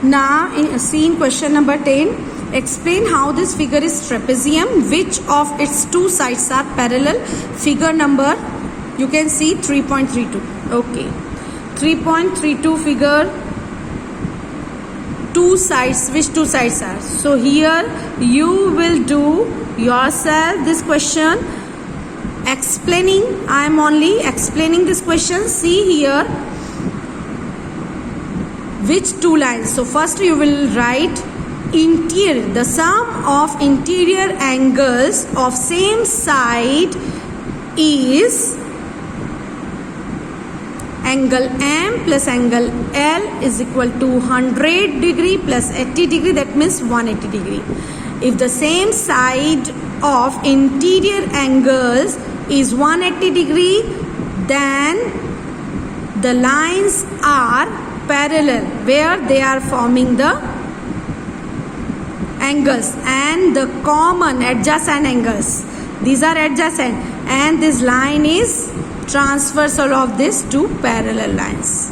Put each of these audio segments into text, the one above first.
Now see in question number 10. Explain how this figure is trapezium. Which of its two sides are parallel? Figure number, you can see 3.32. Okay. 3.32 figure. Two sides. Which two sides are? So here you will do yourself this question. Explaining. I am only explaining this question. See here. Which two lines? So first you will write interior. The sum of interior angles of same side is angle M plus angle L is equal to 100 degree plus 80 degree. That means 180 degree. If the same side of interior angles is 180 degree, then the lines are parallel, where they are forming the angles and the common adjacent angles. These are adjacent, and this line is transversal of these two parallel lines.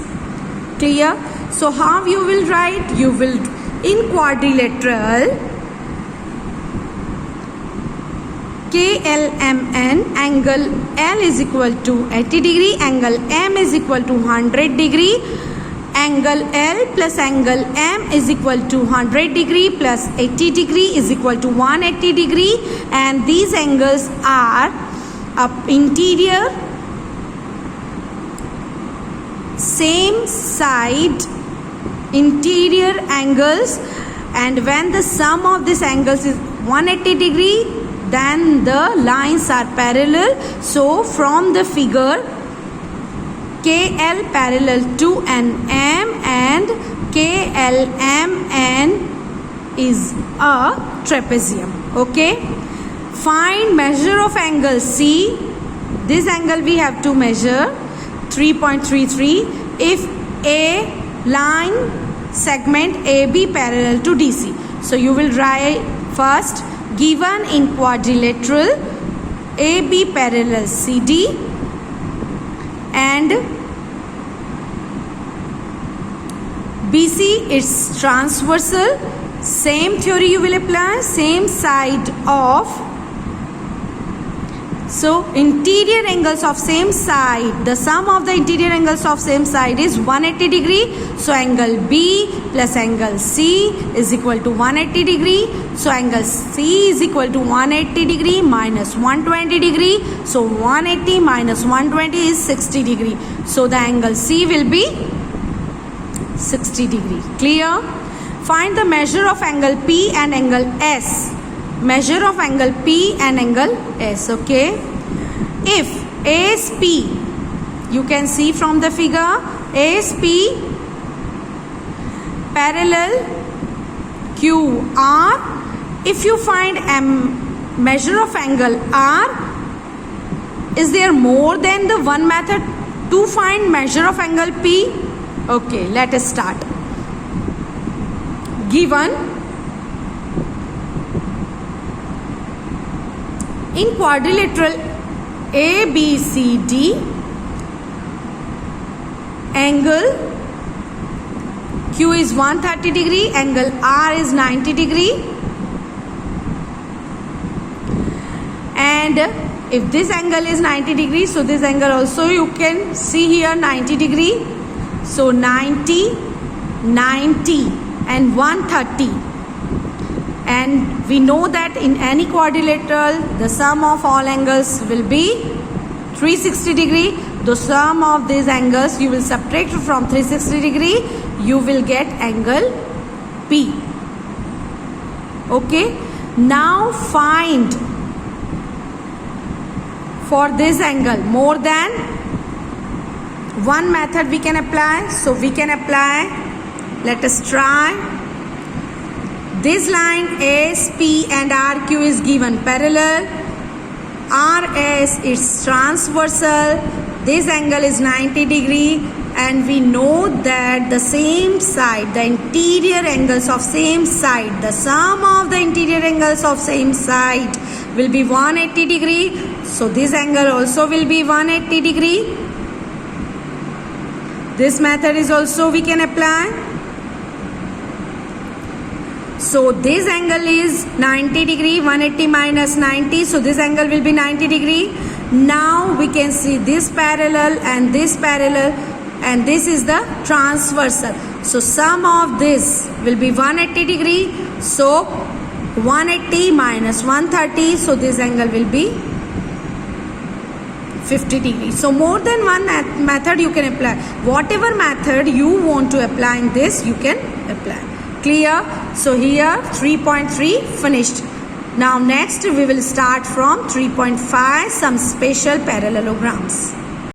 Clear? So how you will write? You will, in quadrilateral, KLMN, angle L is equal to 80 degree, angle M is equal to 100 degree, angle L plus angle M is equal to 100 degree plus 80 degree is equal to 180 degree, and these angles are interior same side interior angles, and when the sum of these angles is 180 degree, then the lines are parallel. So from the figure, KL parallel to an M and KLMN is a trapezium. Okay. Find measure of angle C. This angle we have to measure 3.33 if a line segment AB parallel to DC. So you will write first, given in quadrilateral AB parallel CD and BC is transversal. Same theory you will apply, same side of, so interior angles of same side, the sum of the interior angles of same side is 180 degree. So angle B plus angle C is equal to 180 degree. So angle C is equal to 180 degree minus 120 degree. So 180 minus 120 is 60 degree. So the angle C will be 60 degree. Clear? Find the measure of angle P and angle S. Measure of angle P and angle S. Okay. If ASP, you can see from the figure, ASP parallel QR. If you find measure of angle R, is there more than the one method to find measure of angle P? Okay, let us start. Given in quadrilateral ABCD, angle Q is 130 degree, angle R is 90 degree, and if this angle is 90 degree, so this angle also you can see here 90 degree. So 90, 90 and 130. And we know that in any quadrilateral, the sum of all angles will be 360 degree. The sum of these angles you will subtract from 360 degree, you will get angle P. Okay. Now find for this angle more than one method we can apply. So we can apply, let us try. This line ASP and RQ is given parallel. RS is transversal. This angle is 90 degree, and we know that the same side, the interior angles of same side, the sum of the interior angles of same side will be 180 degree. So this angle also will be 180 degree. This method is also we can apply. So this angle is 90 degree, 180 minus 90. So this angle will be 90 degree. Now we can see this parallel, and this is the transversal. So sum of this will be 180 degree. So 180 minus 130. So this angle will be 50 degrees. So more than one method you can apply. Whatever method you want to apply in this, you can apply. Clear? So here 3.3 finished. Now next we will start from 3.5, some special parallelograms.